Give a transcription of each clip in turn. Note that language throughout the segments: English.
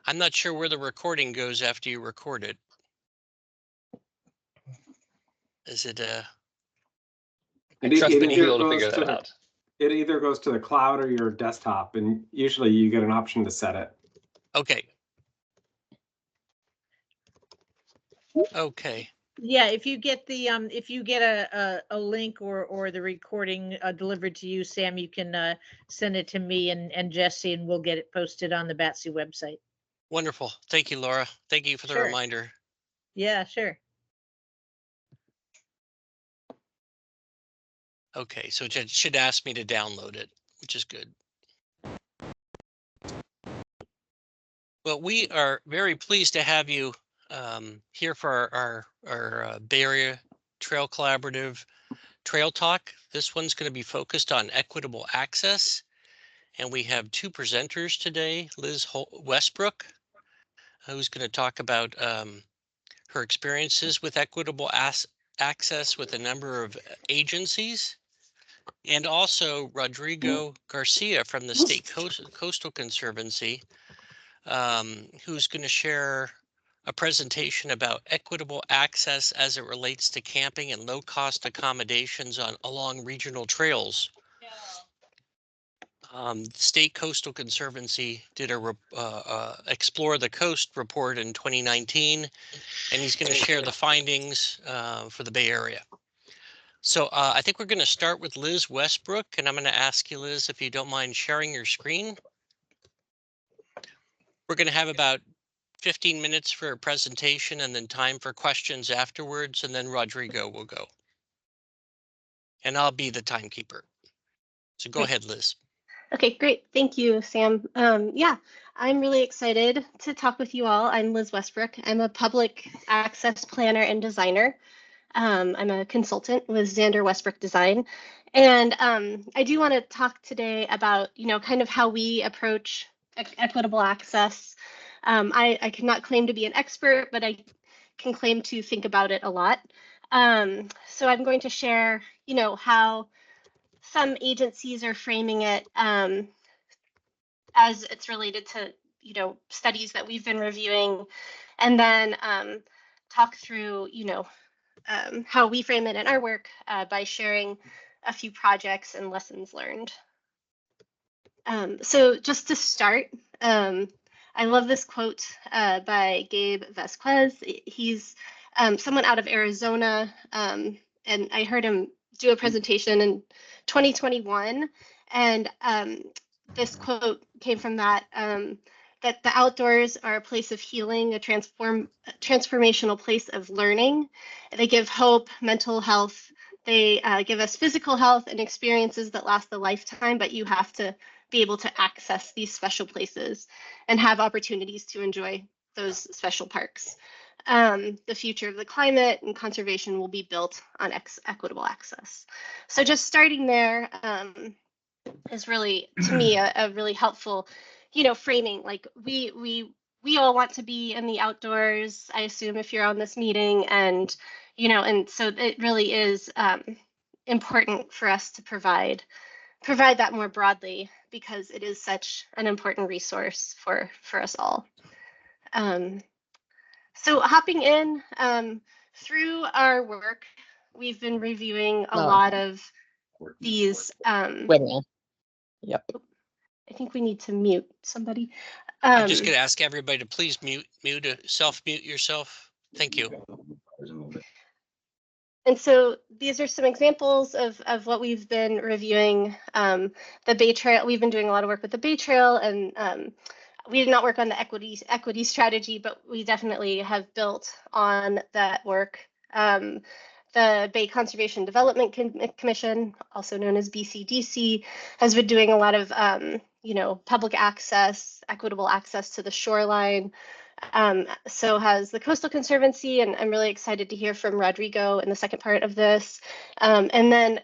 I'm not sure where the recording goes after you record it. Is it It either goes to the cloud or your desktop, and usually you get an option to set it. Okay. Okay. Yeah, if you get the a link or the recording delivered to you, Sam, you can send it to me and Jesse, and we'll get it posted on the BATC website. Wonderful. Thank you, Laura. Thank you for the reminder. Yeah, sure. Okay, so it should ask me to download it, which is good. Well, we are very pleased to have you here for our Bay Area Trail Collaborative Trail Talk. This one's going to be focused on equitable access. And we have two presenters today, Liz Westbrook, who's going to talk about her experiences with equitable access with a number of agencies, and also Rodrigo Garcia from the State Coastal Conservancy, who's going to share a presentation about equitable access as it relates to camping and low-cost accommodations along regional trails. State Coastal Conservancy did a Explore the Coast report in 2019, and he's going to share the findings for the Bay Area. So I think we're going to start with Liz Westbrook, and I'm going to ask you, Liz, if you don't mind sharing your screen. We're going to have about 15 minutes for a presentation and then time for questions afterwards, and then Rodrigo will go. And I'll be the timekeeper. So go ahead, Liz. Okay, great. Thank you, Sam. Yeah, I'm really excited to talk with you all. I'm Liz Westbrook. I'm a public access planner and designer. I'm a consultant with Xander Westbrook Design. And I do want to talk today about, kind of how we approach equitable access. I cannot claim to be an expert, but I can claim to think about it a lot. So I'm going to share, how some agencies are framing it as it's related to, studies that we've been reviewing, and then talk through, how we frame it in our work by sharing a few projects and lessons learned. So just to start, I love this quote by Gabe Vasquez. He's someone out of Arizona, and I heard him do a presentation in 2021, and this quote came from that, that the outdoors are a place of healing, a transformational place of learning. They give hope, mental health. They give us physical health and experiences that last a lifetime, but you have to be able to access these special places and have opportunities to enjoy those special parks. The future of the climate and conservation will be built on equitable access. So just starting there is really, to me, a really helpful, framing. Like we all want to be in the outdoors, I assume, if you're on this meeting, and and so it really is important for us to provide that more broadly, because it is such an important resource for us all. So hopping in, through our work, we've been reviewing a lot of these. Wait a minute. Yep. I think we need to mute somebody. I'm just going to ask everybody to please self-mute yourself. Thank you. And so these are some examples of what we've been reviewing. The Bay Trail, we've been doing a lot of work with the Bay Trail, and we did not work on the equity strategy, but we definitely have built on that work. The Bay Conservation Development Commission, also known as BCDC, has been doing a lot of public access, equitable access to the shoreline. So has the Coastal Conservancy, and I'm really excited to hear from Rodrigo in the second part of this. And then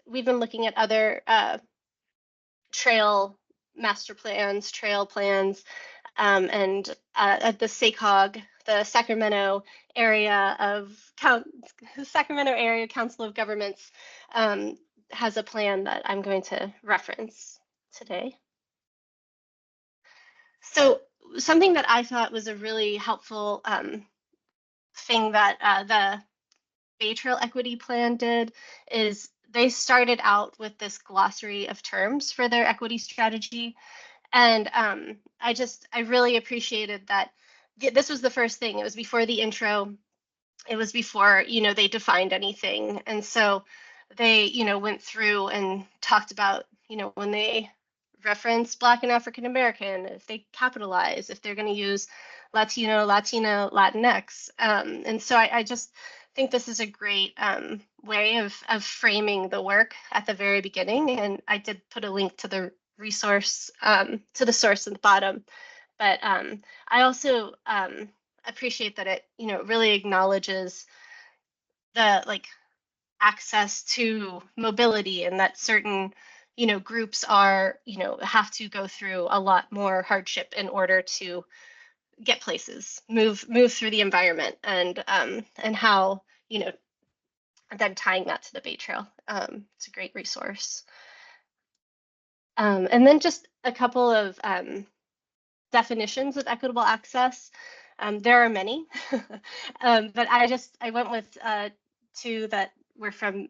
we've been looking at other trail master plans, trail plans, and at the SACOG, the Sacramento Area Council of Governments, has a plan that I'm going to reference today. So something that I thought was a really helpful thing that the Bay Trail Equity Plan did is they started out with this glossary of terms for their equity strategy. And I really appreciated that this was the first thing. It was before the intro. It was before, they defined anything. And so they, went through and talked about, when they reference Black and African American, if they capitalize, if they're going to use Latino, Latina, Latinx. And so I just think this is a great way of framing the work at the very beginning. And I did put a link to the resource, to the source at the bottom. But I also appreciate that it, really acknowledges the access to mobility, and that certain, groups are, have to go through a lot more hardship in order to get places, move through the environment, and how, then tying that to the Bay Trail. It's a great resource. And then just a couple of definitions of equitable access. There are many, but I went with two that were from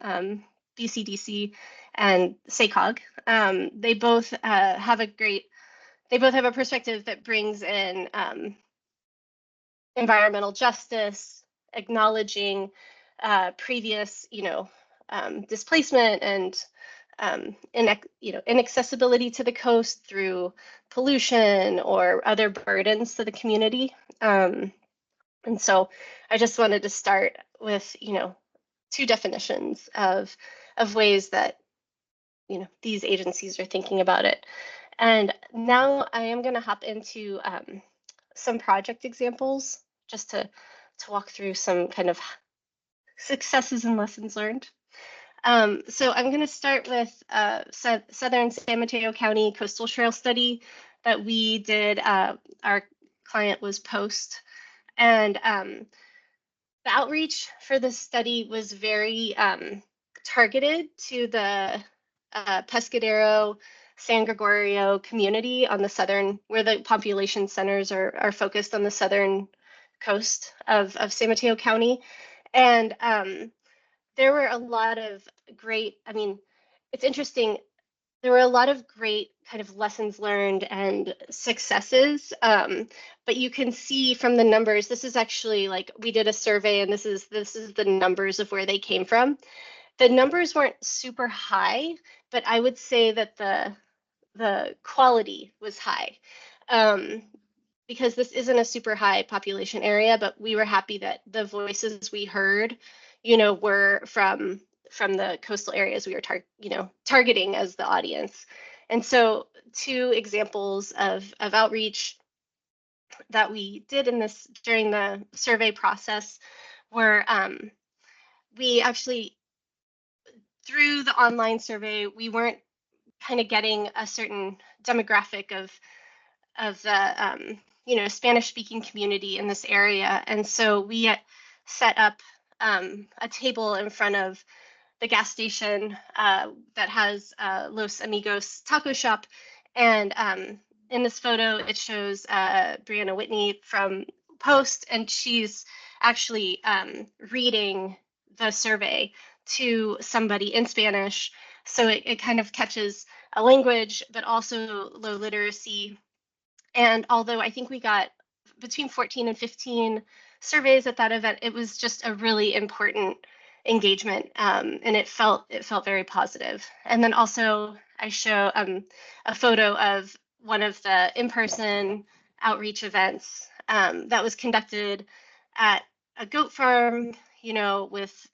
BCDC and SACOG. They both have a perspective that brings in environmental justice, acknowledging previous, displacement and inaccessibility to the coast through pollution or other burdens to the community. And so I just wanted to start with, two definitions of ways that, these agencies are thinking about it. And now I am going to hop into some project examples just to walk through some kind of successes and lessons learned. So I'm going to start with Southern San Mateo County Coastal Trail Study that we did. Our client was Post, and the outreach for this study was very targeted to the Pescadero, San Gregorio community on the southern, where the population centers are focused on the southern coast of San Mateo County. And there were a lot of great, it's interesting, there were a lot of great kind of lessons learned and successes, but you can see from the numbers, this is actually we did a survey, and this is the numbers of where they came from. The numbers weren't super high, but I would say that the quality was high, because this isn't a super high population area, but we were happy that the voices we heard, were from the coastal areas we were targeting as the audience. And so two examples of outreach that we did during the survey process were we actually, through the online survey, we weren't kind of getting a certain demographic of the Spanish speaking community in this area. And so we set up a table in front of the gas station that has Los Amigos taco shop. And in this photo, it shows Brianna Whitney from Post, and she's actually reading the survey to somebody in Spanish. So it kind of catches a language, but also low literacy. And although I think we got between 14 and 15 surveys at that event, it was just a really important engagement, and it felt very positive. And then also I show a photo of one of the in-person outreach events that was conducted at a goat farm, with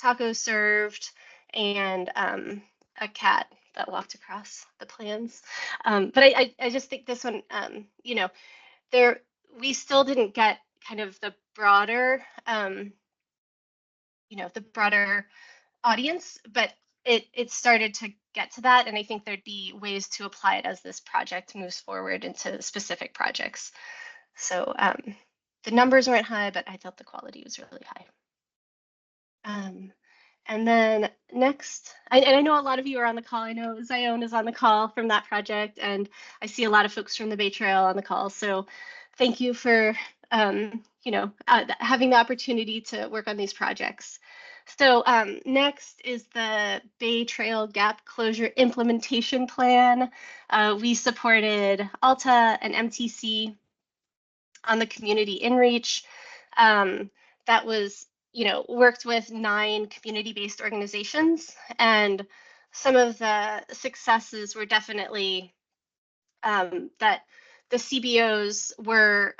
tacos served and a cat that walked across the plans. But I just think this one, we still didn't get kind of the broader, the broader audience, but it started to get to that. And I think there'd be ways to apply it as this project moves forward into specific projects. So the numbers weren't high, but I thought the quality was really high. And then next, and I know a lot of you are on the call. I know Zion is on the call from that project, and I see a lot of folks from the Bay Trail on the call. So thank you for having the opportunity to work on these projects. So next is the Bay Trail Gap Closure Implementation Plan. We supported Alta and MTC on the community inReach. That was, worked with 9 community-based organizations, and some of the successes were definitely that the CBOs were,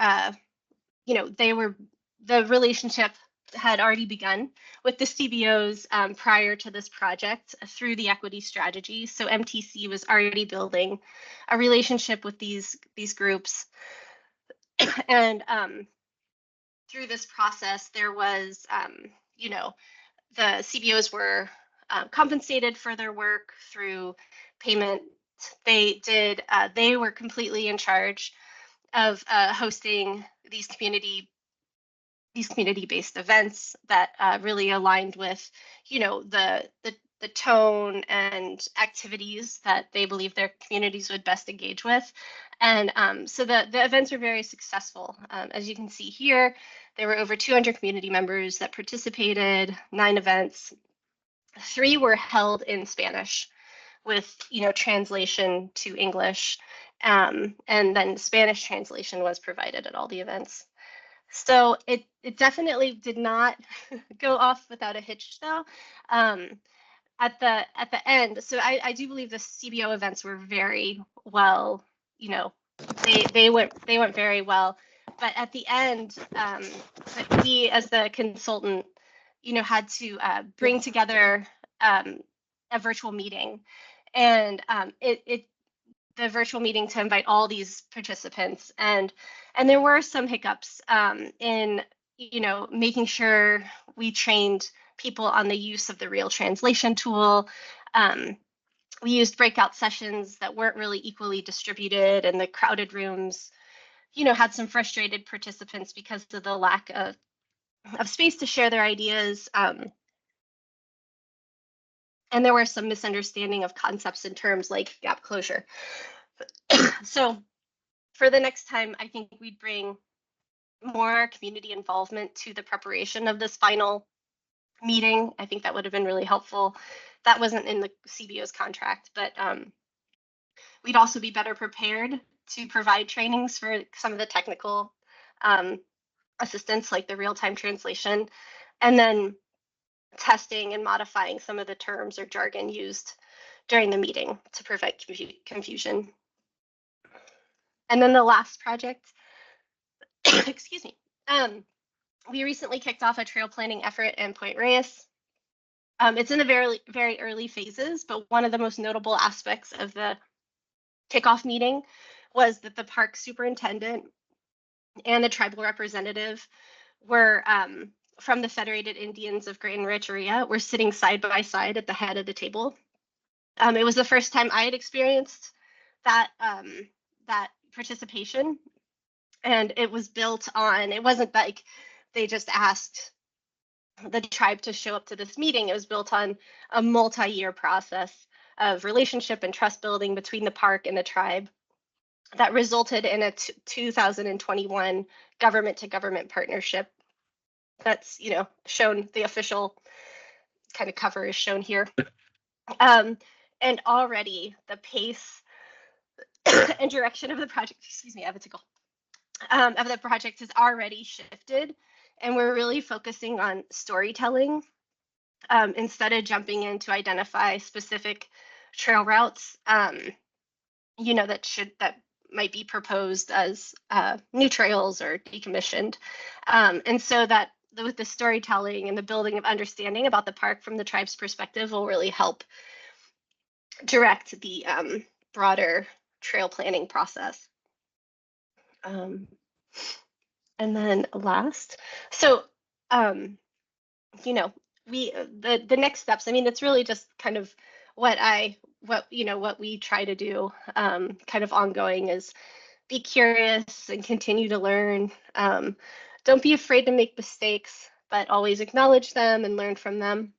the relationship had already begun with the CBOs prior to this project through the equity strategy. So MTC was already building a relationship with these groups. And through this process, there was, the CBOs were compensated for their work through payment. They were completely in charge of hosting these community-based events that really aligned with, the tone and activities that they believe their communities would best engage with. And so the events were very successful. As you can see here, there were over 200 community members that participated, 9 events. 3 were held in Spanish with, translation to English. And then Spanish translation was provided at all the events. So it definitely did not go off without a hitch, though. At the end, so I do believe the CBO events were very well, they went very well. But at the end, we as the consultant, had to bring together a virtual meeting, and the virtual meeting to invite all these participants, and there were some hiccups in making sure we trained people on the use of the real translation tool. We used breakout sessions that weren't really equally distributed, and the crowded rooms had some frustrated participants because of the lack of space to share their ideas. And there were some misunderstanding of concepts and terms like gap closure. So for the next time, I think we'd bring more community involvement to the preparation of this final meeting. I think that would have been really helpful. That wasn't in the CBO's contract, but we'd also be better prepared to provide trainings for some of the technical assistance, like the real-time translation, and then testing and modifying some of the terms or jargon used during the meeting to prevent confusion. And then the last project, excuse me, we recently kicked off a trail planning effort in Point Reyes. It's in the very, very early phases, but one of the most notable aspects of the kickoff meeting was that the park superintendent and the tribal representative were from the Federated Indians of Great Rancheria were sitting side by side at the head of the table. It was the first time I had experienced that that participation, and it was built on, it wasn't like they just asked the tribe to show up to this meeting. It was built on a multi-year process of relationship and trust building between the park and the tribe that resulted in a 2021 government to government partnership. That's, shown, the official kind of cover is shown here. And already the pace and direction of the project, excuse me, I have a tickle, of the project has already shifted. And we're really focusing on storytelling instead of jumping in to identify specific trail routes, that might be proposed as new trails or decommissioned. And so that with the storytelling and the building of understanding about the park from the tribe's perspective will really help direct the broader trail planning process. And then last, so, the next steps, I mean, it's really just kind of what we try to do kind of ongoing is be curious and continue to learn. Don't be afraid to make mistakes, but always acknowledge them and learn from them.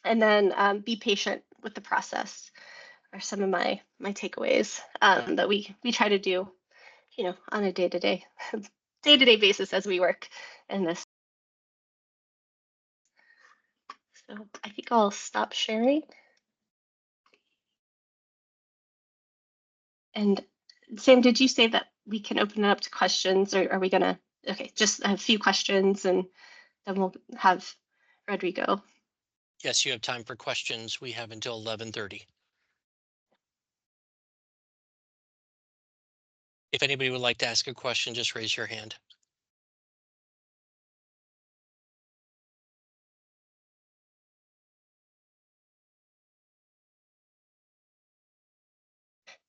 And then be patient with the process are some of my takeaways that we try to do, on a day-to-day basis as we work in this. So I think I'll stop sharing. And Sam, did you say that we can open it up to questions, or are we gonna, okay, just a few questions and then we'll have Rodrigo. Yes, you have time for questions. We have until 11:30. If anybody would like to ask a question, just raise your hand.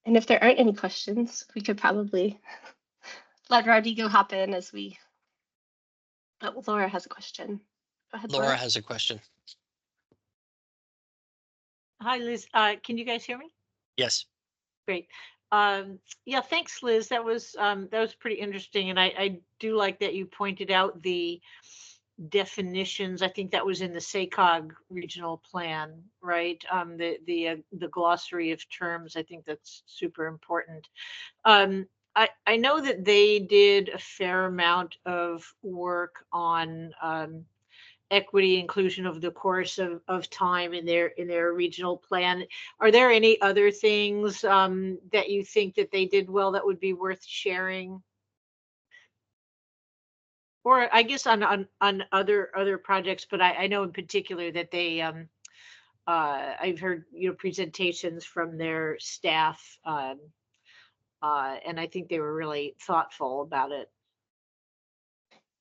And if there aren't any questions, we could probably let Rodrigo hop in as we, oh, Laura has a question. Go ahead, Laura has a question. Hi, Liz. Can you guys hear me? Yes. Great. Yeah, thanks, Liz. That was pretty interesting, and I do like that you pointed out the definitions. I think that was in the SACOG regional plan, right? The glossary of terms. I think that's super important. I know that they did a fair amount of work on equity inclusion over the course of time in their regional plan. Are there any other things that you think that they did well that would be worth sharing? Or I guess on other projects, but I know in particular that they I've heard presentations from their staff, and I think they were really thoughtful about it.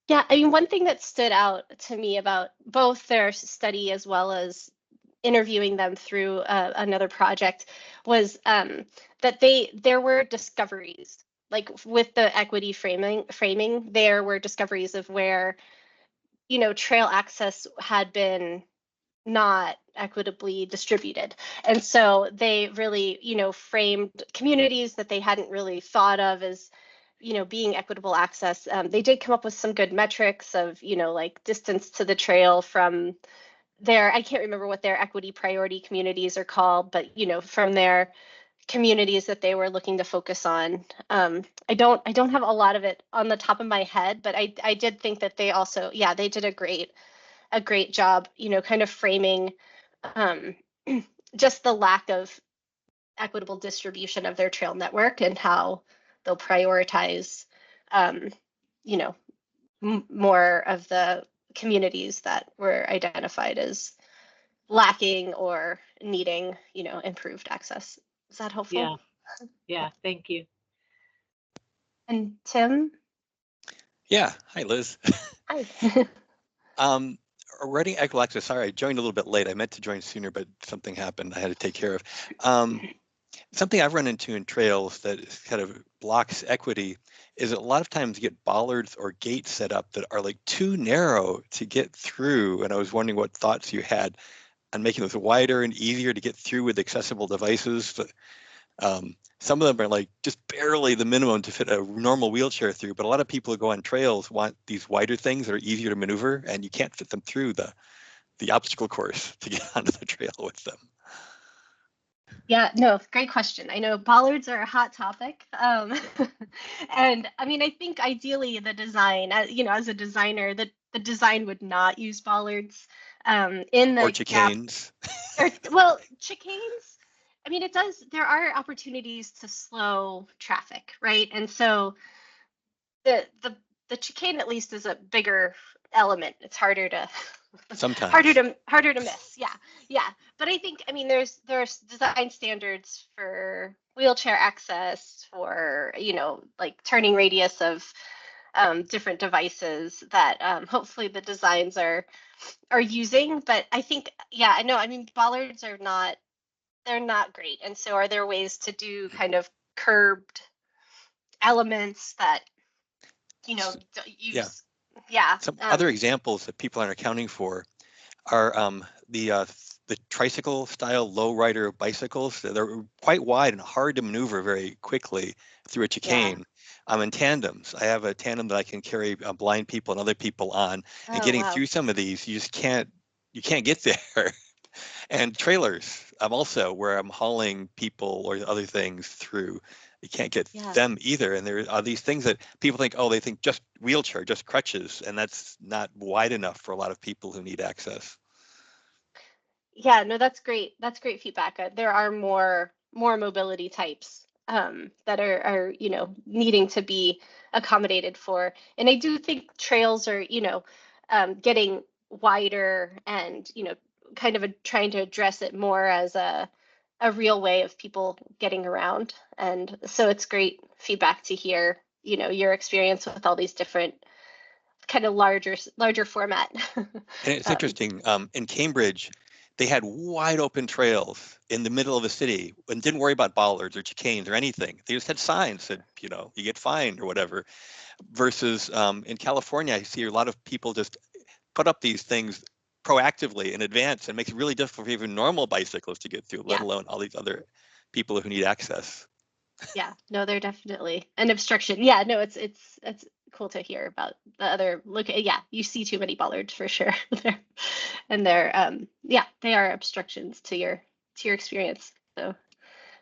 Yeah, I mean, one thing that stood out to me about both their study as well as interviewing them through another project was that there were discoveries, like with the equity framing, there were discoveries of where, trail access had been not equitably distributed. And so they really, framed communities that they hadn't really thought of as, being equitable access. They did come up with some good metrics of, like distance to the trail from their, I can't remember what their equity priority communities are called, but, from their communities that they were looking to focus on. I don't have a lot of it on the top of my head, but I did think that they also, yeah, they did a great job, kind of framing just the lack of equitable distribution of their trail network and how they'll prioritize, more of the communities that were identified as lacking or needing, improved access. Is that helpful? Yeah, thank you. And Tim? Yeah, hi Liz. Hi. Writing equitable access, sorry, I joined a little bit late. I meant to join sooner, but something happened I had to take care of. Something I've run into in trails that kind of blocks equity is that a lot of times you get bollards or gates set up that are like too narrow to get through. And I was wondering what thoughts you had on making those wider and easier to get through with accessible devices. Some of them are like just barely the minimum to fit a normal wheelchair through, but a lot of people who go on trails want these wider things that are easier to maneuver, and you can't fit them through the obstacle course to get onto the trail with them. Yeah, no, great question. I know bollards are a hot topic. And I mean, I think ideally the design, as a designer, the design would not use bollards in the or chicanes. Well, chicanes, I mean, there are opportunities to slow traffic, right? And so the chicane at least is a bigger element. It's harder to Sometimes harder to miss. Yeah. But I think, I mean, there's design standards for wheelchair access, for like turning radius of different devices that hopefully the designs are using. But I think, yeah, I know. I mean, bollards they're not great. And so are there ways to do kind of curbed elements that use? Yeah. Some other examples that people aren't accounting for are the tricycle style low rider bicycles. They're quite wide and hard to maneuver very quickly through a chicane. In tandems. I have a tandem that I can carry blind people and other people on, and getting through some of these, you can't get there. And trailers, I'm also where I'm hauling people or other things through. You can't get Yeah. them either. And there are these things that people think, oh, they think just wheelchair, just crutches, and that's not wide enough for a lot of people who need access. Yeah, no, that's great. That's great feedback. There are more mobility types that are needing to be accommodated for. And I do think trails are getting wider and kind of trying to address it more as a real way of people getting around. And so it's great feedback to hear your experience with all these different kind of larger format. And it's interesting, in Cambridge, they had wide open trails in the middle of the city and didn't worry about bollards or chicanes or anything. They just had signs that, you get fined or whatever. Versus in California, I see a lot of people just put up these things proactively in advance, and makes it really difficult for even normal bicyclists to get through, let alone all these other people who need access. Yeah, no, they're definitely an obstruction. Yeah, no, it's cool to hear about the other look. Yeah, you see too many bollards for sure. They're they are obstructions to your experience. So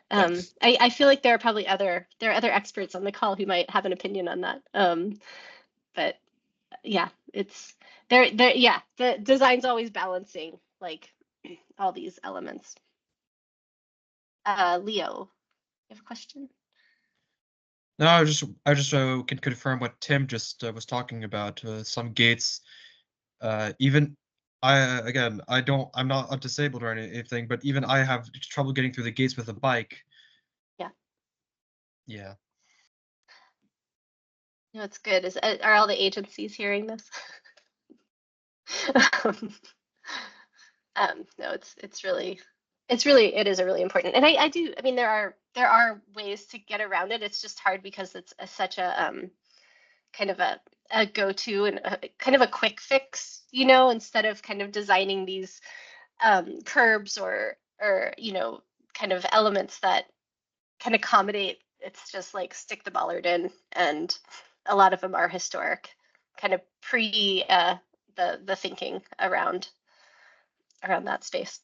I feel like there are probably other experts on the call who might have an opinion on that. But yeah, it's the design's always balancing like all these elements. Leo, you have a question? No, I just can confirm what Tim just was talking about. Some gates, even I'm not disabled or anything, but even I have trouble getting through the gates with a bike. Yeah. Yeah. No, it's good. Are all the agencies hearing this? No, it is a really important, and I mean there are ways to get around it. It's just hard because it's such a kind of a go-to and kind of a quick fix, instead of kind of designing these curbs or kind of elements that can accommodate. It's just like stick the bollard in, and a lot of them are historic, kind of pre the thinking around that space,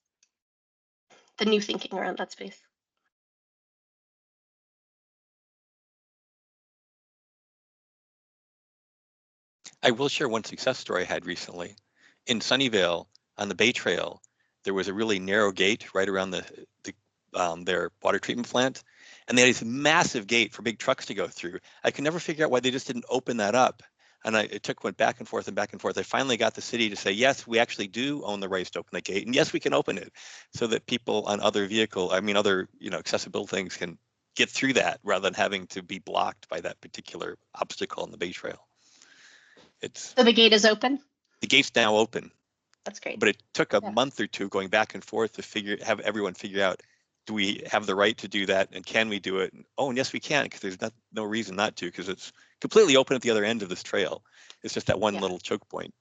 the new thinking around that space. I will share one success story I had recently. In Sunnyvale on the Bay Trail, there was a really narrow gate right around their water treatment plant, and they had this massive gate for big trucks to go through. I could never figure out why they just didn't open that up. And went back and forth and back and forth. I finally got the city to say, yes, we actually do own the rights to open the gate, and yes, we can open it, so that people on other accessible things can get through that rather than having to be blocked by that particular obstacle on the Bay Trail. So the gate is open? The gate's now open. That's great. But it took a month or two going back and forth to have everyone figure out, do we have the right to do that, and can we do it? And yes, we can, because there's no reason not to, because it's completely open at the other end of this trail. It's just that one little choke point.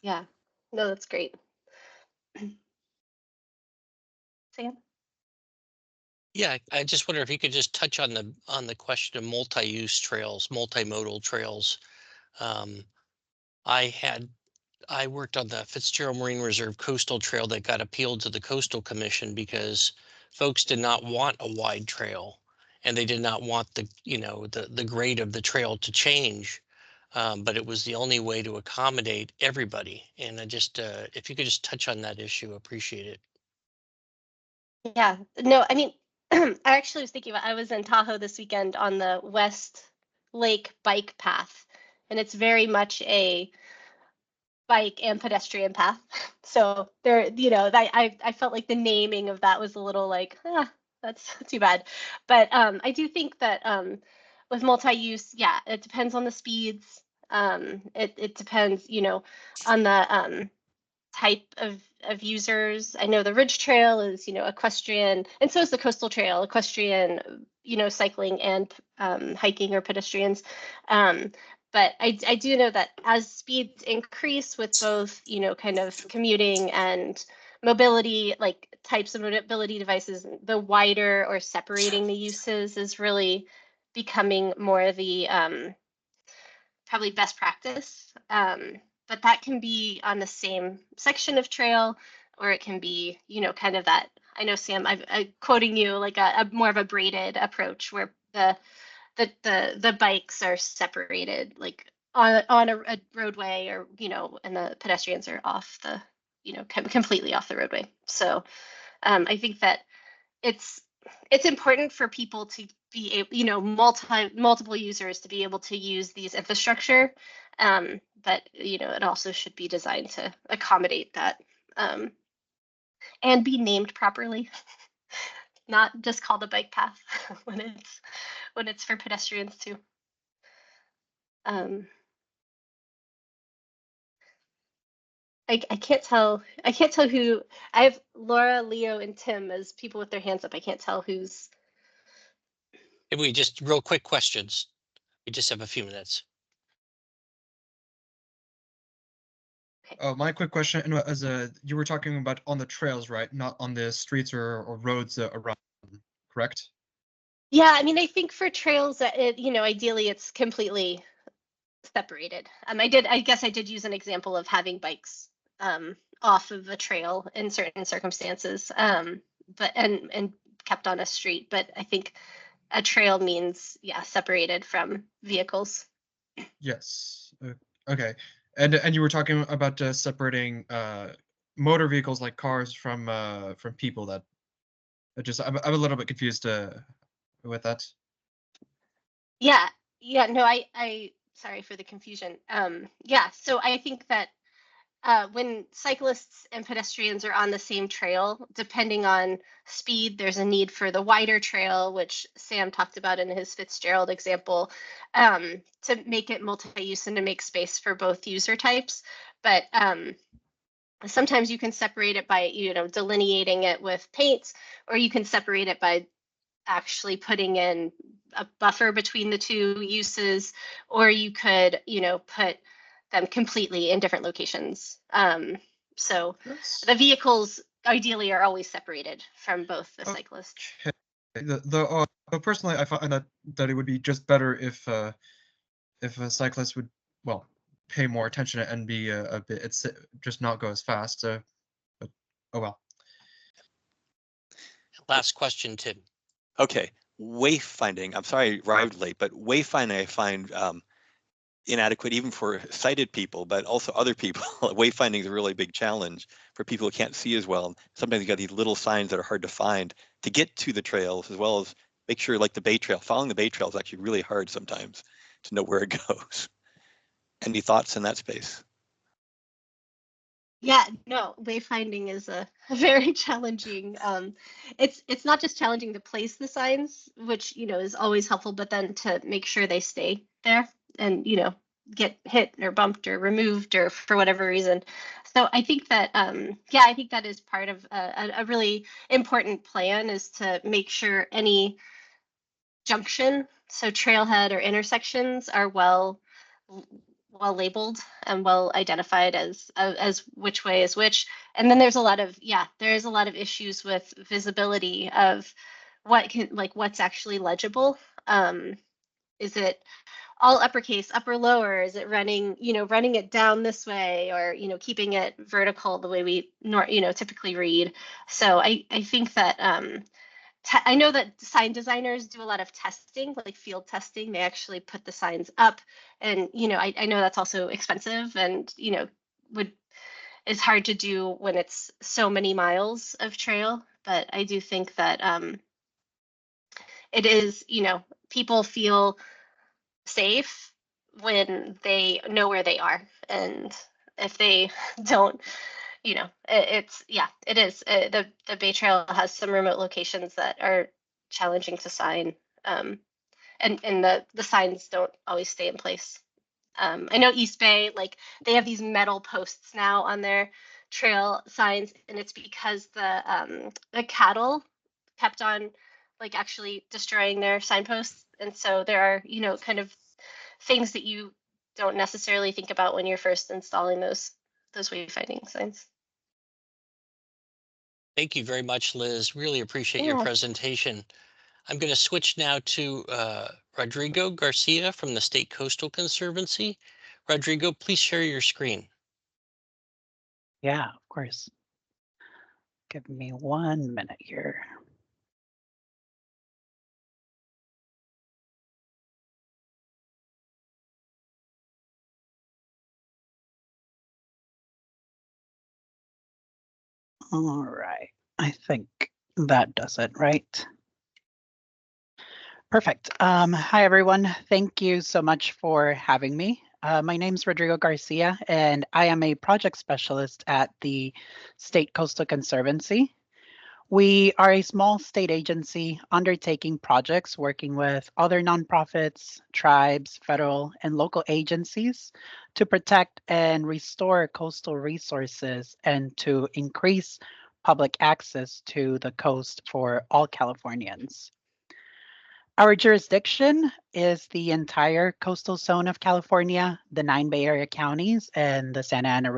Yeah, no, that's great. Sam? Yeah, I just wonder if you could just touch on the question of multi-use trails, multimodal trails. I worked on the Fitzgerald Marine Reserve Coastal Trail that got appealed to the Coastal Commission because folks did not want a wide trail, and they did not want the grade of the trail to change. But it was the only way to accommodate everybody. And I just, if you could just touch on that issue, appreciate it. Yeah, no, I mean, I actually was thinking I was in Tahoe this weekend on the West Lake bike path, and it's very much a bike and pedestrian path. So there, I felt like the naming of that was a little like, that's too bad. But I do think that with multi-use, yeah, it depends on the speeds. It depends, on the type of users. I know the Ridge Trail is, equestrian, and so is the Coastal Trail, equestrian, cycling and hiking or pedestrians. But I do know that as speeds increase with both, kind of commuting and mobility, like types of mobility devices, the wider or separating the uses is really becoming more the probably best practice. But that can be on the same section of trail. or it can be, you know, kind of that. I know, Sam, I'm quoting you like a more of a braided approach where the bikes are separated, like on a roadway, or you know, and the pedestrians are off the, you know, completely off the roadway. So I think that it's important for people to be able, you know, multiple users to be able to use these infrastructure, but you know, it also should be designed to accommodate that, and be named properly. Not just called a bike path when it's for pedestrians too. I can't tell who. I have Laura, Leo, and Tim as people with their hands up. I can't tell who's. If we just real quick questions. We just have a few minutes. Oh, my quick question, and as you were talking about on the trails, right? Not on the streets or roads around, correct? Yeah, I mean, I think for trails, you know, ideally it's completely separated. I guess I did use an example of having bikes off of a trail in certain circumstances, but and kept on a street. But I think a trail means, yeah, separated from vehicles. Yes. Okay. And you were talking about separating motor vehicles like cars from people. That I'm a little bit confused with that. Yeah, no, I sorry for the confusion. Yeah, so I think that when cyclists and pedestrians are on the same trail, depending on speed, there's a need for the wider trail, which Sam talked about in his Fitzgerald example, to make it multi-use and to make space for both user types. But sometimes you can separate it by, you know, delineating it with paint, or you can separate it by actually putting in a buffer between the two uses, or you could, you know, put them completely in different locations. So the vehicles ideally are always separated from both the cyclists. But personally, I find that it would be just better if a cyclist would, well, pay more attention and be a bit, it's just not go as fast. But oh well. Last question, Tim. Okay, wayfinding. I'm sorry I arrived late, but wayfinding I find inadequate even for sighted people, but also other people. Wayfinding is a really big challenge for people who can't see as well. Sometimes you got these little signs that are hard to find to get to the trails, as well as make sure, like the Bay Trail, following the Bay Trail is actually really hard sometimes to know where it goes. Any thoughts in that space? Yeah, no, wayfinding is a very challenging. It's not just challenging to place the signs, which, you know, is always helpful, but then to make sure they stay there and, you know, get hit or bumped or removed or for whatever reason. So I think that, yeah, I think that is part of a really important plan, is to make sure any junction, so trailhead or intersections, are well labeled and well identified as which way is which. And then there's a lot of, yeah, there is a lot of issues with visibility of what's actually legible. Is it all uppercase, upper, lower? Is it running it down this way, or, you know, keeping it vertical the way we typically read? So I think that I know that sign designers do a lot of testing, like field testing. They actually put the signs up, and, you know, I know that's also expensive, and, you know, is hard to do when it's so many miles of trail. But I do think that it is, you know, people feel safe when they know where they are, and if they don't, you know, it is. The Bay Trail has some remote locations that are challenging to sign, and the signs don't always stay in place. I know East Bay, like, they have these metal posts now on their trail signs, and it's because the cattle kept on, like, actually destroying their signposts, and so there are, you know, kind of things that you don't necessarily think about when you're first installing those wayfinding signs. Thank you very much, Liz. Really appreciate your Yeah. presentation. I'm going to switch now to Rodrigo Garcia from the State Coastal Conservancy. Rodrigo, please share your screen. Yeah, of course. Give me 1 minute here. All right, I think that does it, right? Perfect. Hi, everyone. Thank you so much for having me. My name is Rodrigo Garcia, and I am a project specialist at the State Coastal Conservancy. We are a small state agency undertaking projects working with other nonprofits, tribes, federal, and local agencies to protect and restore coastal resources and to increase public access to the coast for all Californians. Our jurisdiction is the entire coastal zone of California, the 9 Bay Area counties, and the Santa Ana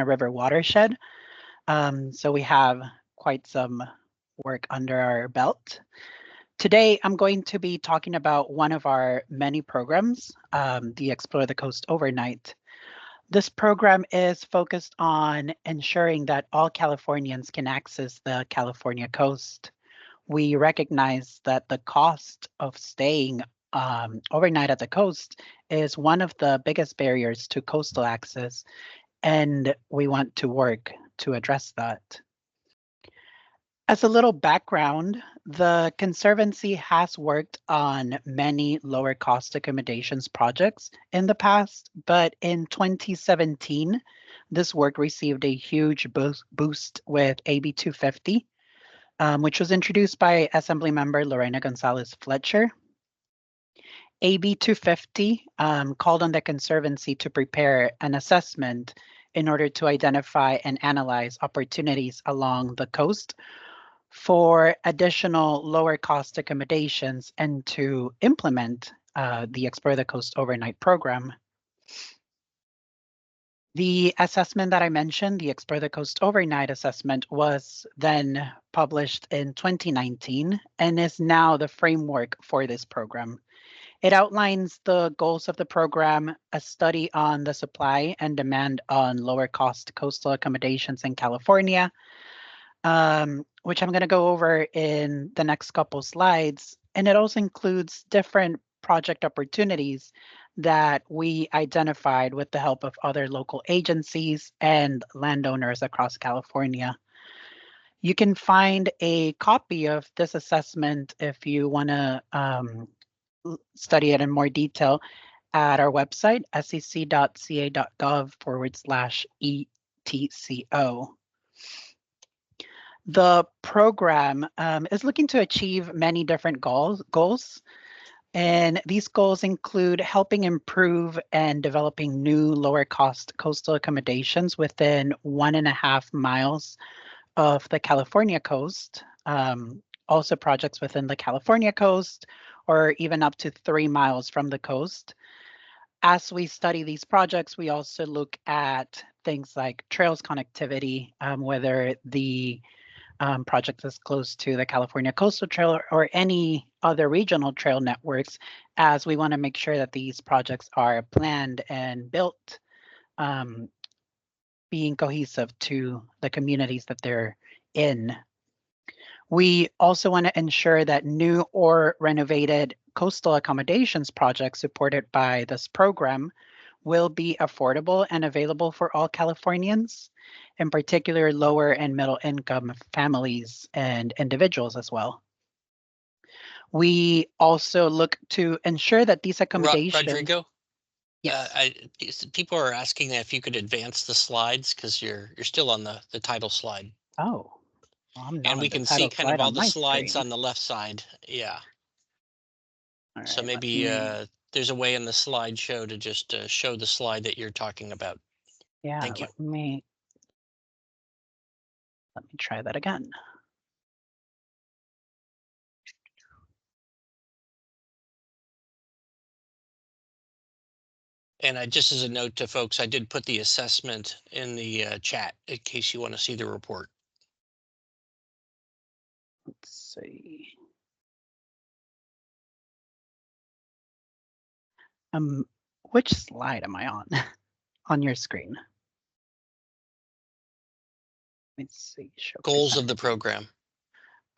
River watershed. So we have quite some work under our belt. Today, I'm going to be talking about one of our many programs, the Explore the Coast Overnight. This program is focused on ensuring that all Californians can access the California coast. We recognize that the cost of staying overnight at the coast is one of the biggest barriers to coastal access, and we want to work to address that. As a little background, the Conservancy has worked on many lower cost accommodations projects in the past, but in 2017, this work received a huge boost with AB 250, which was introduced by Assemblymember Lorena Gonzalez Fletcher. AB 250 called on the Conservancy to prepare an assessment in order to identify and analyze opportunities along the coast for additional lower cost accommodations and to implement the Explore the Coast Overnight program. The assessment that I mentioned, the Explore the Coast Overnight assessment, was then published in 2019 and is now the framework for this program. It outlines the goals of the program, a study on the supply and demand on lower cost coastal accommodations in California, which I'm going to go over in the next couple slides. And it also includes different project opportunities that we identified with the help of other local agencies and landowners across California. You can find a copy of this assessment if you want to study it in more detail at our website, sec.ca.gov/ETCO. The program is looking to achieve many different goals, and these goals include helping improve and developing new lower cost coastal accommodations within 1.5 miles of the California coast, also projects within the California coast, or even up to 3 miles from the coast. As we study these projects, we also look at things like trails connectivity, whether the project is close to the California Coastal Trail or any other regional trail networks, as we want to make sure that these projects are planned and built, being cohesive to the communities that they're in. We also want to ensure that new or renovated coastal accommodations projects supported by this program will be affordable and available for all Californians, in particular lower and middle income families and individuals as well. We also look to ensure that these accommodations— Rodrigo? Yes. People are asking if you could advance the slides because you're still on the title slide. Oh, well, I'm not And on we the can see title kind of slide all on the my slides screen. on the left side. Yeah. All So right, maybe there's a way in the slideshow to just show the slide that you're talking about. yeah, Thank you. let me try that again. And just as a note to folks, I did put the assessment in the chat in case you want to see the report. Let's see. Which slide am I on? On your screen? Let me see. Showcase Goals of on- the program.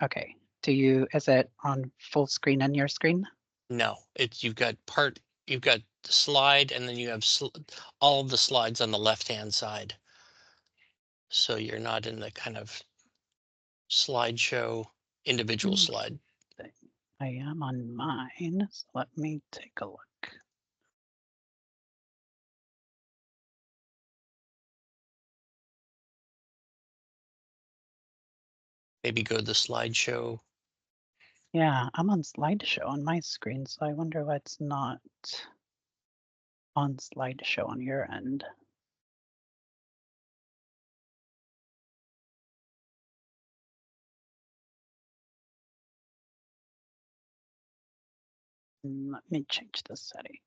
Okay. Is it on full screen on your screen? No, you've got the slide, and then you have all of the slides on the left-hand side. So you're not in the kind of slideshow individual Hmm. slide. I am on mine, so let me take a look. Maybe go to the slideshow. Yeah, I'm on slideshow on my screen, so I wonder why it's not on slideshow on your end. Let me change the setting.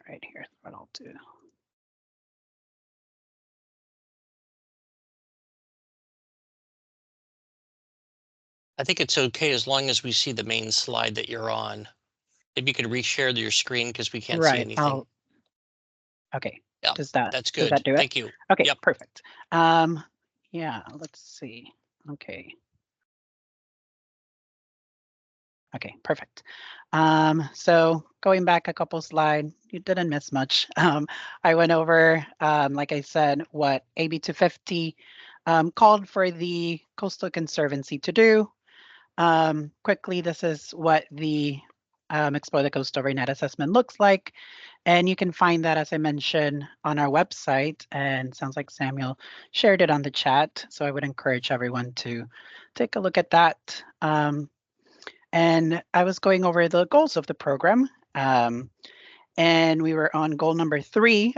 Right, here's what I'll do. I think it's okay as long as we see the main slide that you're on. Maybe you could reshare your screen because we can't see Right, anything. okay. Yeah, Does that that's does good. that do it? Thank you. Okay, Yep. perfect. Yeah, let's see. Okay. Okay, perfect. So going back a couple slides, you didn't miss much. I went over, like I said, what AB 250 called for the Coastal Conservancy to do. Quickly, this is what the Explore the Coast Overnight Assessment looks like. And you can find that, as I mentioned, on our website. And sounds like Samuel shared it on the chat. So I would encourage everyone to take a look at that. And I was going over the goals of the program. And we were on goal number 3,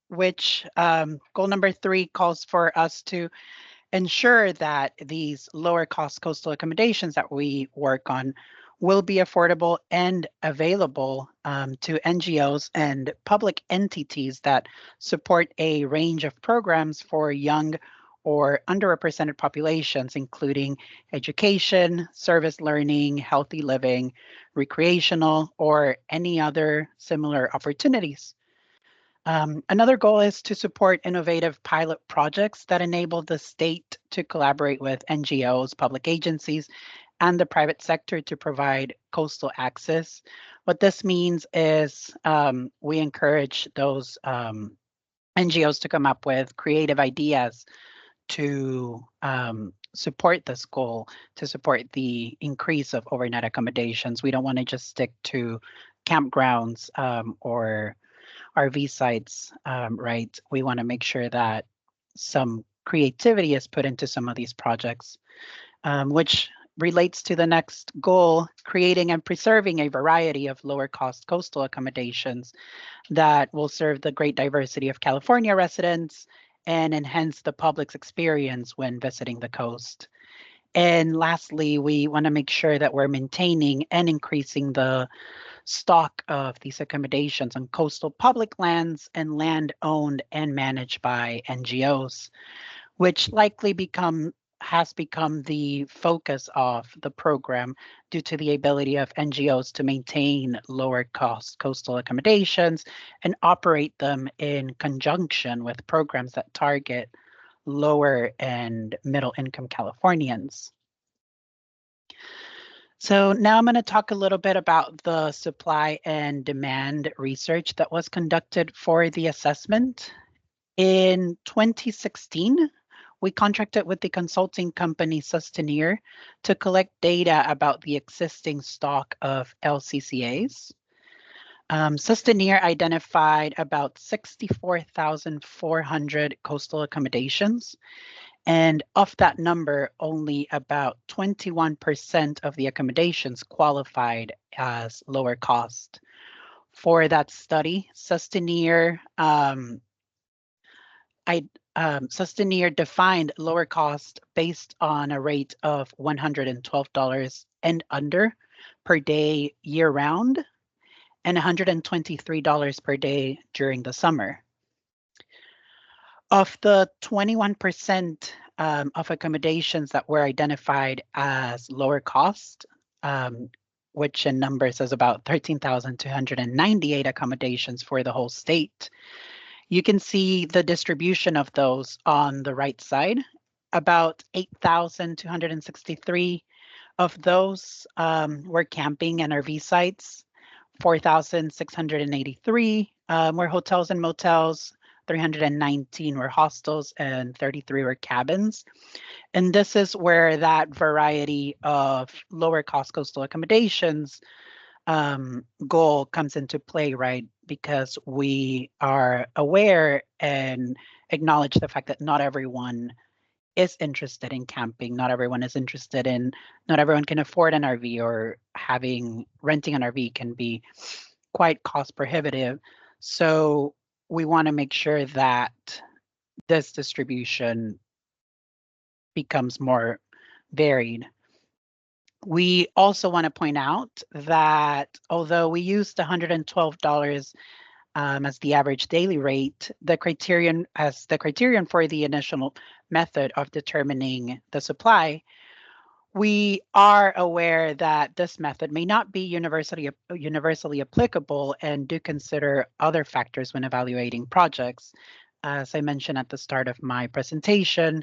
which goal number 3 calls for us to ensure that these lower cost coastal accommodations that we work on will be affordable and available to NGOs and public entities that support a range of programs for young or underrepresented populations, including education, service learning, healthy living, recreational, or any other similar opportunities. Another goal is to support innovative pilot projects that enable the state to collaborate with NGOs, public agencies, and the private sector to provide coastal access. What this means is we encourage those NGOs to come up with creative ideas to support this goal, to support the increase of overnight accommodations. We don't want to just stick to campgrounds or RV sites, right? We want to make sure that some creativity is put into some of these projects, which relates to the next goal, creating and preserving a variety of lower cost coastal accommodations that will serve the great diversity of California residents and enhance the public's experience when visiting the coast. And lastly, we want to make sure that we're maintaining and increasing the stock of these accommodations on coastal public lands and land owned and managed by NGOs, which likely has become the focus of the program due to the ability of NGOs to maintain lower cost coastal accommodations and operate them in conjunction with programs that target lower and middle income Californians. So now I'm going to talk a little bit about the supply and demand research that was conducted for the assessment. In 2016, we contracted with the consulting company Sustainere to collect data about the existing stock of LCCAs. Sustainere identified about 64,400 coastal accommodations. And of that number, only about 21% of the accommodations qualified as lower cost. For that study, Sustainere defined lower cost based on a rate of $112 and under per day year round and $123 per day during the summer. Of the 21% of accommodations that were identified as lower cost, which in numbers is about 13,298 accommodations for the whole state, you can see the distribution of those on the right side. About 8,263 of those were camping and RV sites. 4,683 were hotels and motels. 319 were hostels and 33 were cabins. And this is where that variety of lower cost coastal accommodations goal comes into play, right? Because we are aware and acknowledge the fact that not everyone is interested in camping. Not everyone can afford an RV, or renting an RV can be quite cost prohibitive. So we want to make sure that this distribution becomes more varied. We also want to point out that although we used $112 as the average daily rate, the criterion for the initial method of determining the supply, we are aware that this method may not be universally applicable, and do consider other factors when evaluating projects. As I mentioned at the start of my presentation,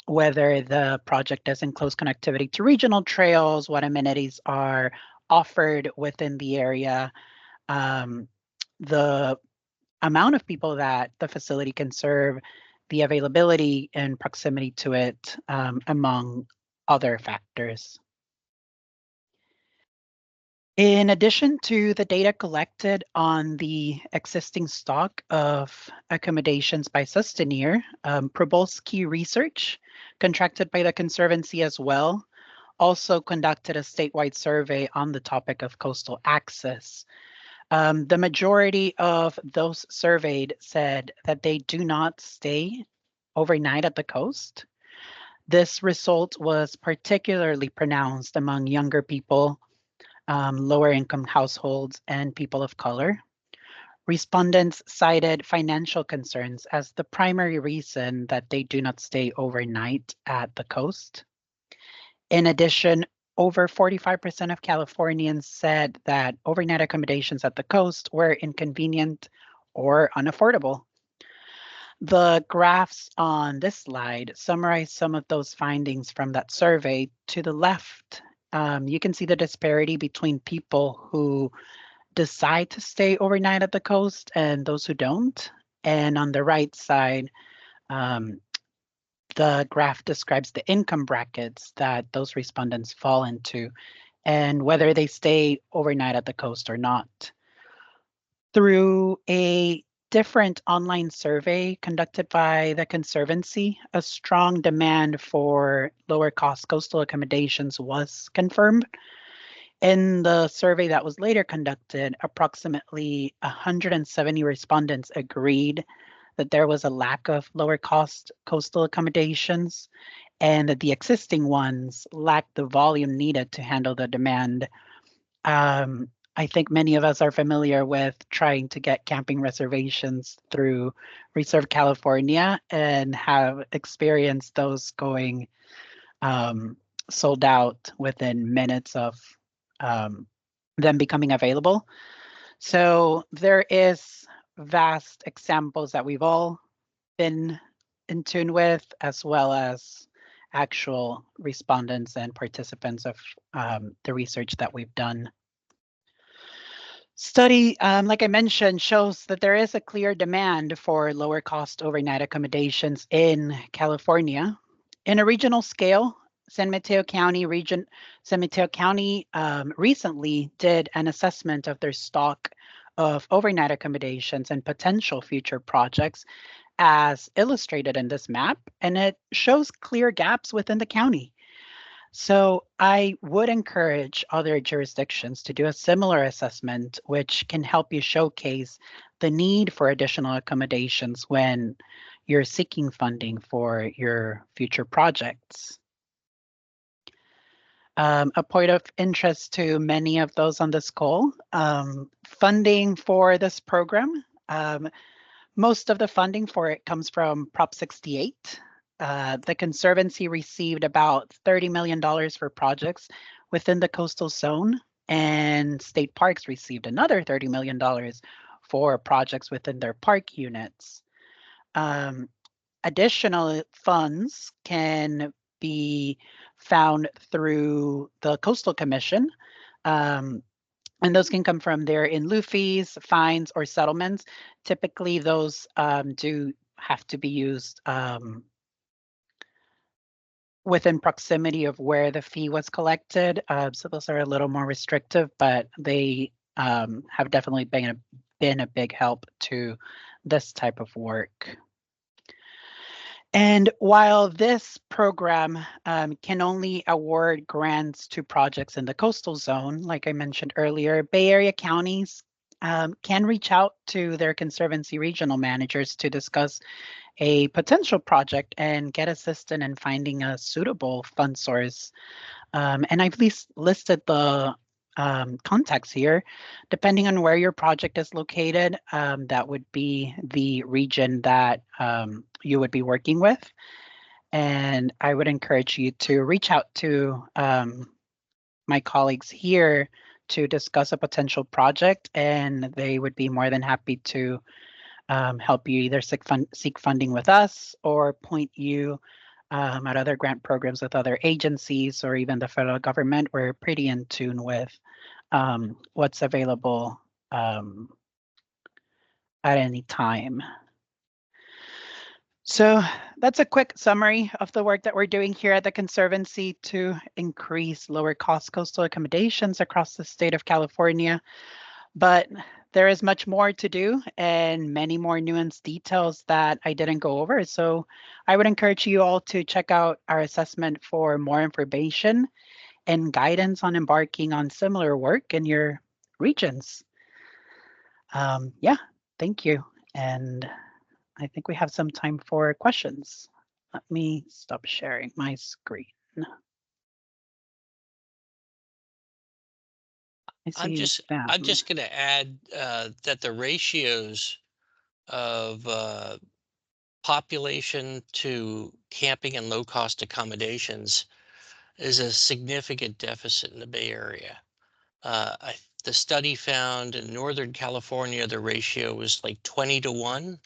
whether the project is in close connectivity to regional trails, what amenities are offered within the area, the amount of people that the facility can serve, the availability and proximity to it, among other factors. In addition to the data collected on the existing stock of accommodations by Sustainere, Probolsky Research, contracted by the Conservancy as well, also conducted a statewide survey on the topic of coastal access. The majority of those surveyed said that they do not stay overnight at the coast. This result was particularly pronounced among younger people, lower income households, and people of color. Respondents cited financial concerns as the primary reason that they do not stay overnight at the coast. In addition, over 45% of Californians said that overnight accommodations at the coast were inconvenient or unaffordable. The graphs on this slide summarize some of those findings from that survey. To the left, you can see the disparity between people who decide to stay overnight at the coast and those who don't. And on the right side, the graph describes the income brackets that those respondents fall into and whether they stay overnight at the coast or not. Through a different online survey conducted by the Conservancy, a strong demand for lower cost coastal accommodations was confirmed. In the survey that was later conducted, approximately 170 respondents agreed that there was a lack of lower cost coastal accommodations and that the existing ones lacked the volume needed to handle the demand. I think many of us are familiar with trying to get camping reservations through Reserve California and have experienced those going sold out within minutes of them becoming available. So there is vast examples that we've all been in tune with, as well as actual respondents and participants of the research that we've done. Study, like I mentioned, shows that there is a clear demand for lower cost overnight accommodations in California. In a regional scale, San Mateo County recently did an assessment of their stock of overnight accommodations and potential future projects as illustrated in this map, and it shows clear gaps within the county. So I would encourage other jurisdictions to do a similar assessment, which can help you showcase the need for additional accommodations when you're seeking funding for your future projects. A point of interest to many of those on this call, funding for this program most of the funding for it comes from Prop 68. The Conservancy received about $30 million for projects within the coastal zone, and state parks received another $30 million for projects within their park units. Additional funds can be found through the Coastal Commission. And those can come from their in lieu fees, fines, or settlements. Typically, those do have to be used within proximity of where the fee was collected. So those are a little more restrictive, but they have definitely been a big help to this type of work. And while this program can only award grants to projects in the coastal zone, like I mentioned earlier, Bay Area counties can reach out to their Conservancy regional managers to discuss a potential project and get assistance in finding a suitable fund source. And I've listed the contacts here. Depending on where your project is located, that would be the region that you would be working with. And I would encourage you to reach out to my colleagues here to discuss a potential project, and they would be more than happy to help you either seek funding with us or point you at other grant programs with other agencies or even the federal government. We're pretty in tune with what's available at any time. So that's a quick summary of the work that we're doing here at the Conservancy to increase lower cost coastal accommodations across the state of California. But there is much more to do and many more nuanced details that I didn't go over. So I would encourage you all to check out our assessment for more information and guidance on embarking on similar work in your regions. Yeah, thank you. And I think we have some time for questions. Let me stop sharing my screen. I'm just going to add that the ratios of population to camping and low cost accommodations is a significant deficit in the Bay Area. The study found in Northern California, the ratio was like 20-1.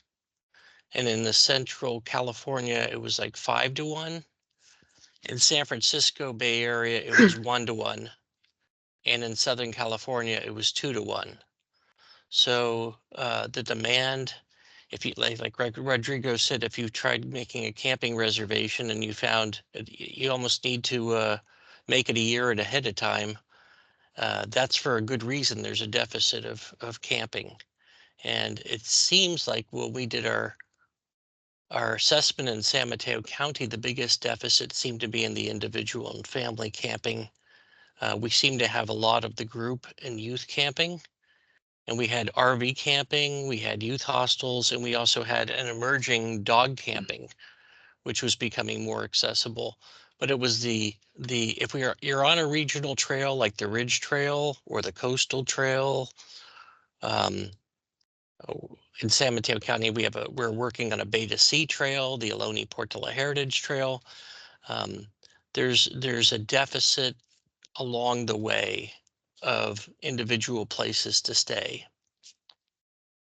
And in the Central California, it was like 5-1. In San Francisco Bay Area, it was 1-1. And in Southern California, it was 2-1. So the demand, if you like Rodrigo said, if you tried making a camping reservation and you found you almost need to make it a year ahead of time, that's for a good reason. There's a deficit of camping. And it seems like when we did our assessment in San Mateo County, the biggest deficit seemed to be in the individual and family camping. We seem to have a lot of the group and youth camping, and we had RV camping, we had youth hostels, and we also had an emerging dog camping, which was becoming more accessible. But it was if you're on a regional trail like the Ridge Trail or the Coastal Trail, in San Mateo County, we're working on a Beta C trail, the Ohlone Portola Heritage Trail. There's a deficit along the way of individual places to stay.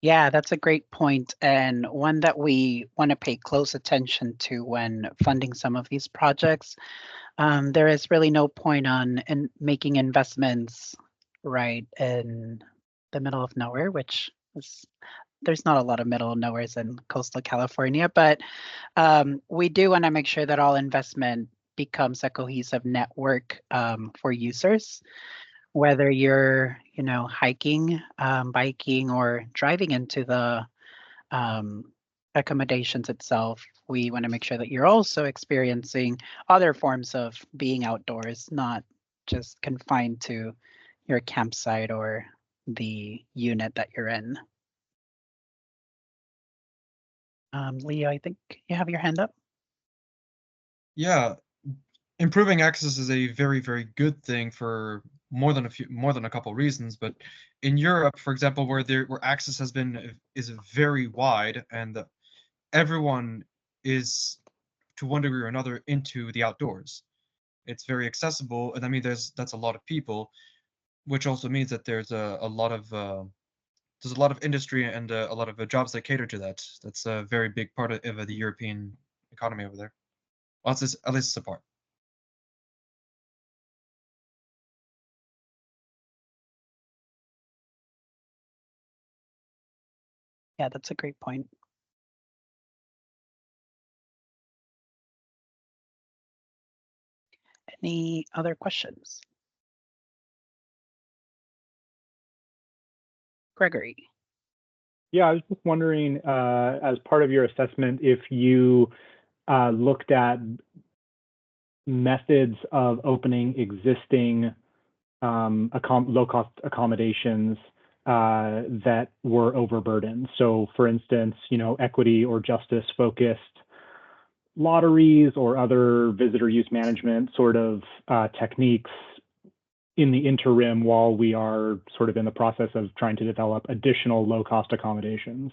Yeah, that's a great point, and one that we want to pay close attention to when funding some of these projects. There is really no point in making investments right in the middle of nowhere, which is, there's not a lot of middle of nowheres in coastal California, but we do want to make sure that all investment becomes a cohesive network for users. Whether you're, hiking, biking, or driving into the accommodations itself, we want to make sure that you're also experiencing other forms of being outdoors, not just confined to your campsite or the unit that you're in. Leo, I think you have your hand up. Yeah, improving access is a very, very good thing for more than a couple reasons, but in Europe, for example, where access is very wide and everyone is to one degree or another into the outdoors. It's very accessible, and I mean that's a lot of people, which also means that there's a lot of industry and a lot of jobs that cater to that. That's a very big part of the European economy over there. Well, at least it's a part. Yeah, that's a great point. Any other questions? Gregory. Yeah, I was just wondering, as part of your assessment, if you looked at methods of opening existing low-cost accommodations that were overburdened. So, for instance, equity or justice-focused lotteries or other visitor use management sort of techniques in the interim while we are sort of in the process of trying to develop additional low-cost accommodations.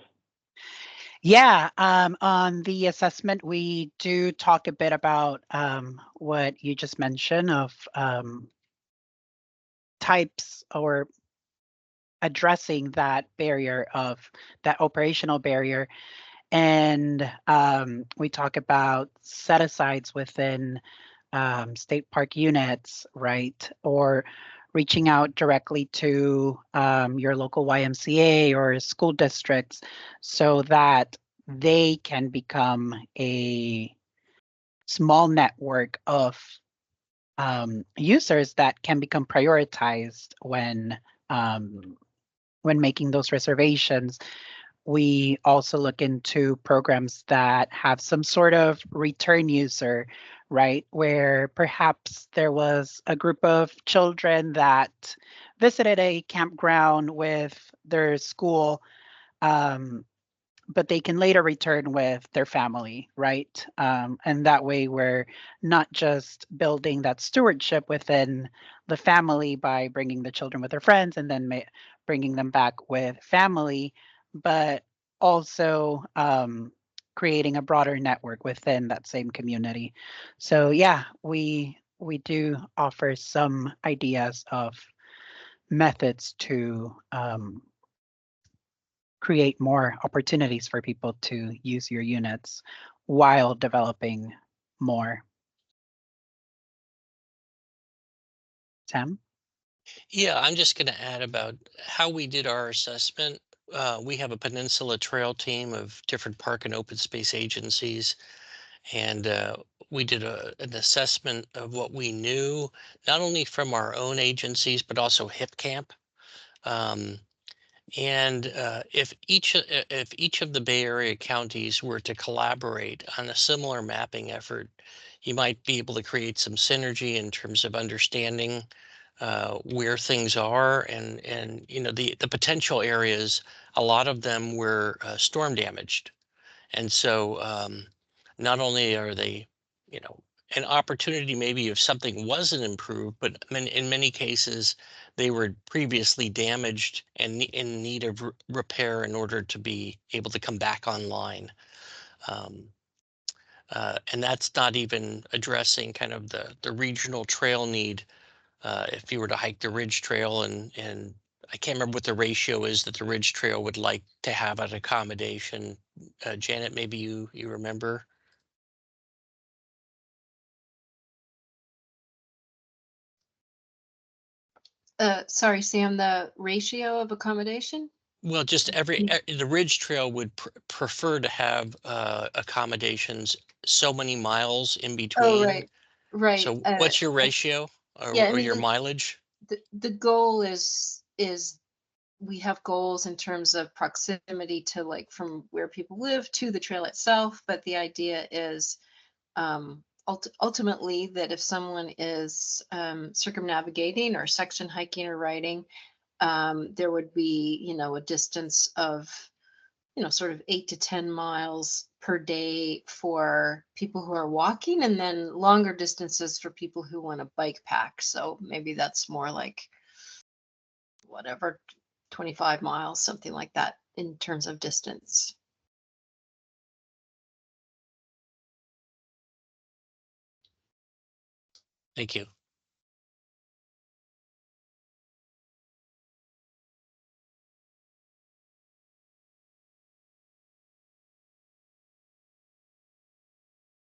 Yeah, on the assessment, we do talk a bit about what you just mentioned of types or addressing that barrier of that operational barrier. And we talk about set-asides within state park units, right? Or reaching out directly to your local YMCA or school districts so that they can become a small network of users that can become prioritized when making those reservations. We also look into programs that have some sort of return user, right? Where perhaps there was a group of children that visited a campground with their school, but they can later return with their family, right? And that way we're not just building that stewardship within the family by bringing the children with their friends and then bringing them back with family, but also creating a broader network within that same community. So yeah, we do offer some ideas of methods to create more opportunities for people to use your units while developing more. Sam? Yeah, I'm just going to add about how we did our assessment. We have a Peninsula Trail team of different park and open space agencies, and we did an assessment of what we knew, not only from our own agencies, but also HipCamp. And if each of the Bay Area counties were to collaborate on a similar mapping effort, you might be able to create some synergy in terms of understanding where things are, and the potential areas. A lot of them were storm damaged, and so not only are they, an opportunity maybe if something wasn't improved, but in many cases they were previously damaged and in need of repair in order to be able to come back online. And that's not even addressing kind of the regional trail need. If you were to hike the Ridge Trail, and I can't remember what the ratio is that the Ridge Trail would like to have an accommodation. Janet, maybe you remember? Sorry, Sam, the ratio of accommodation? Well, just the Ridge Trail would prefer to have accommodations so many miles in between. Oh, right, right. So what's your ratio yeah, I or mean, your mileage? The goal is we have goals in terms of proximity to, like, from where people live to the trail itself, but the idea is ultimately that if someone is circumnavigating or section hiking or riding, there would be, a distance of, sort of 8 to 10 miles per day for people who are walking, and then longer distances for people who want to bike pack. So maybe that's more like whatever, 25 miles, something like that in terms of distance. Thank you.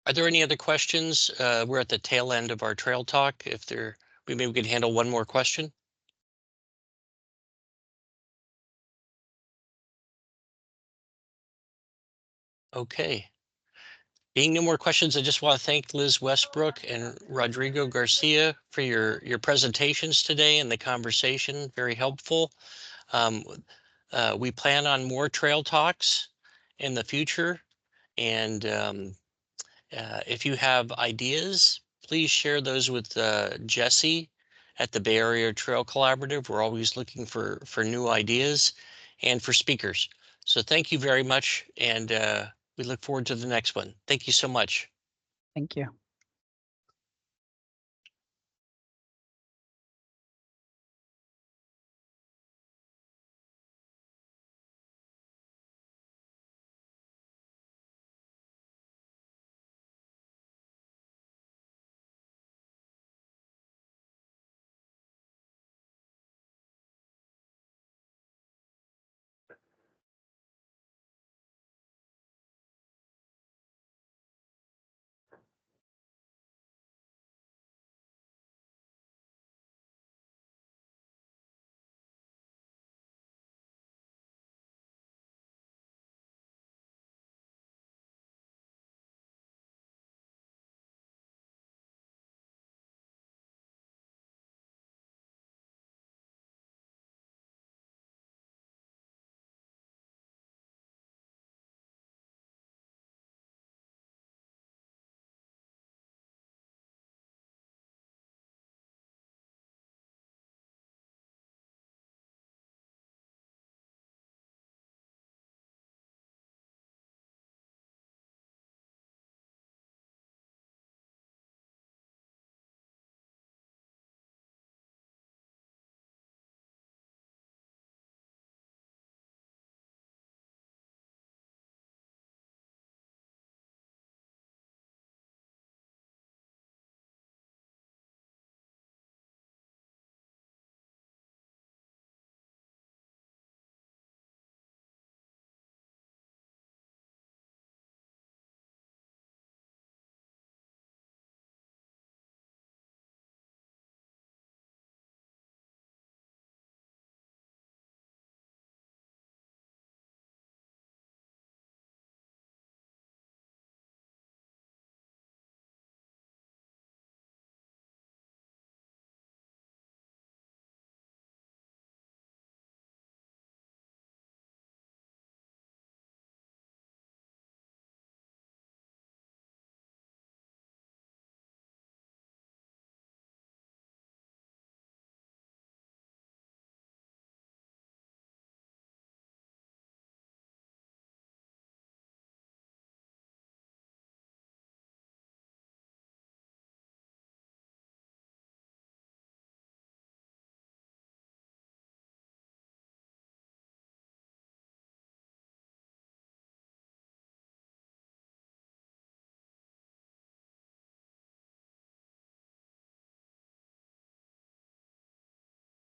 Are there any other questions? We're at the tail end of our trail talk. If there, maybe we could handle one more question. Okay. Being no more questions, I just want to thank Liz Westbrook and Rodrigo Garcia for your presentations today and the conversation. Very helpful. We plan on more trail talks in the future. And if you have ideas, please share those with Jesse at the Bay Area Trail Collaborative. We're always looking for new ideas and for speakers. So thank you very much. And we look forward to the next one. Thank you so much. Thank you.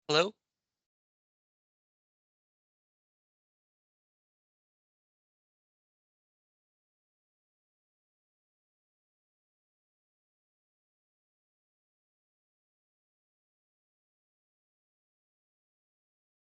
Hello?